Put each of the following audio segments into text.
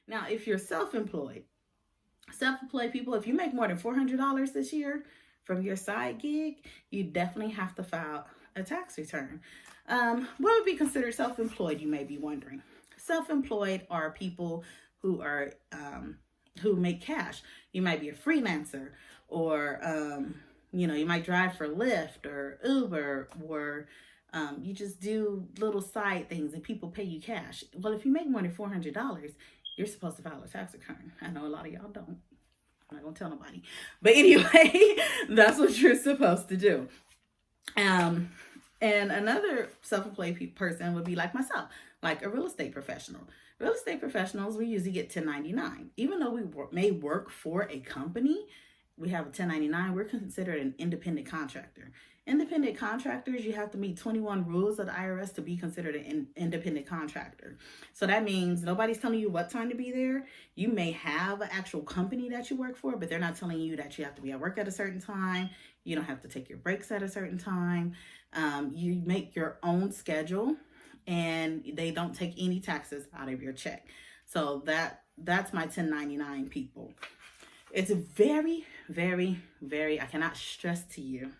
Now, if you're self-employed people, if you make more than $400 this year from your side gig, you definitely have to file a tax return. What would be considered self-employed, you may be wondering? Self-employed are people who are who make cash. You might be a freelancer, or you might drive for Lyft or Uber, or you just do little side things and people pay you cash. Well, if you make more than $400, you're supposed to file a tax return. I know a lot of y'all don't. I'm not gonna tell nobody, but anyway, that's what you're supposed to do. And another self-employed person would be like myself, like a real estate professional. Real estate professionals, we usually get 1099. Even though we may work for a company, we have a 1099, we're considered an independent contractor. Independent contractors, you have to meet 21 rules of the IRS to be considered an independent contractor. So that means nobody's telling you what time to be there. You may have an actual company that you work for, but they're not telling you that you have to be at work at a certain time. You don't have to take your breaks at a certain time. You make your own schedule, and they don't take any taxes out of your check. So that's my 1099 people. It's very, very, very, I cannot stress to you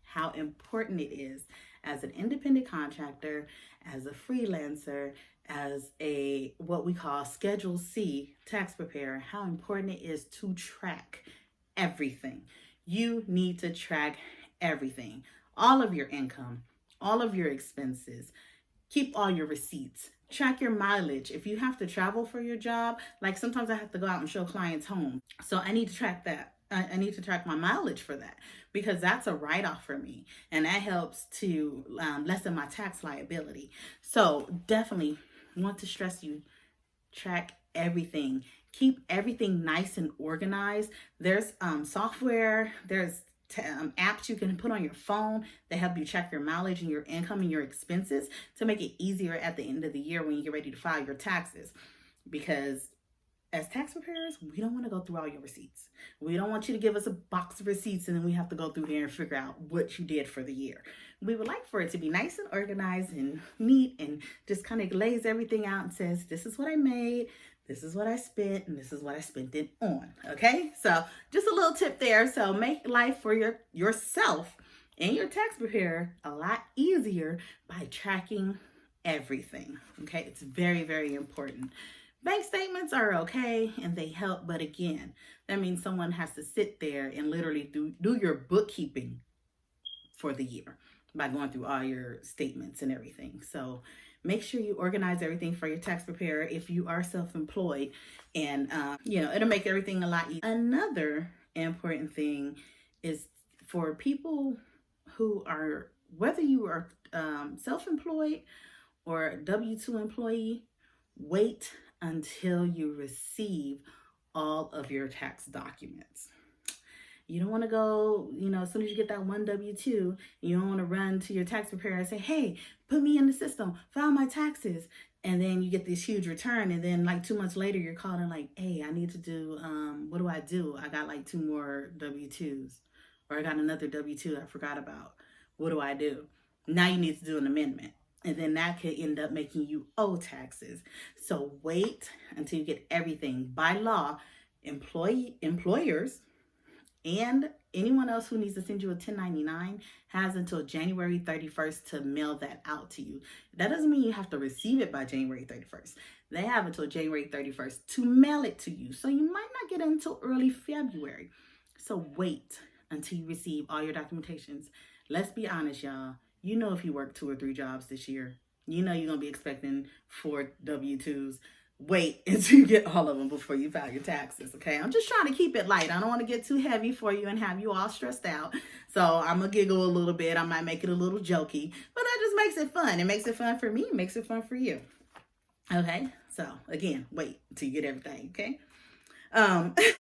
how important it is as an independent contractor, as a freelancer, as a what we call Schedule C tax preparer, how important it is to track everything. You need to track everything, all of your income, all of your expenses. Keep all your receipts. Track your mileage. If you have to travel for your job, like sometimes I have to go out and show clients home. So I need to track that. I need to track my mileage for that, because that's a write-off for me, and that helps to lessen my tax liability. So definitely want to stress you, track everything. Keep everything nice and organized. There's software, there's apps you can put on your phone that help you track your mileage and your income and your expenses to make it easier at the end of the year when you get ready to file your taxes. Because as tax preparers, we don't want to go through all your receipts. We don't want you to give us a box of receipts and then we have to go through there and figure out what you did for the year. We would like for it to be nice and organized and neat, and just kind of lays everything out and says, this is what I made, this is what I spent, and this is what I spent it on. Okay, so just a little tip there. So make life for yourself and your tax preparer a lot easier by tracking everything. Okay, it's very, very important. Bank statements are okay and they help, but again, that means someone has to sit there and literally do your bookkeeping for the year by going through all your statements and everything. So make sure you organize everything for your tax preparer if you are self-employed, and it'll make everything a lot easier. Another important thing is for people who are, whether you are self-employed or W-2 employee, wait until you receive all of your tax documents. You don't want to go, as soon as you get that one W-2, you don't want to run to your tax preparer and say, hey, put me in the system, file my taxes. And then you get this huge return. And then like 2 months later, you're calling like, hey, I need to do, what do I do? I got like 2 more W-2s, or I got another W-2 I forgot about. What do I do? Now you need to do an amendment. And then that could end up making you owe taxes. So wait until you get everything. By law, employers and anyone else who needs to send you a 1099 has until January 31st to mail that out to you. That doesn't mean you have to receive it by January 31st. They have until January 31st to mail it to you. So you might not get it until early February. So wait until you receive all your documentations. Let's be honest, y'all. If you work 2 or 3 jobs this year, you're going to be expecting 4 W-2s. Wait until you get all of them before you file your taxes, okay? I'm just trying to keep it light. I don't want to get too heavy for you and have you all stressed out. So I'm going to giggle a little bit. I might make it a little jokey, but that just makes it fun. It makes it fun for me. It makes it fun for you. Okay? So again, wait until you get everything, okay?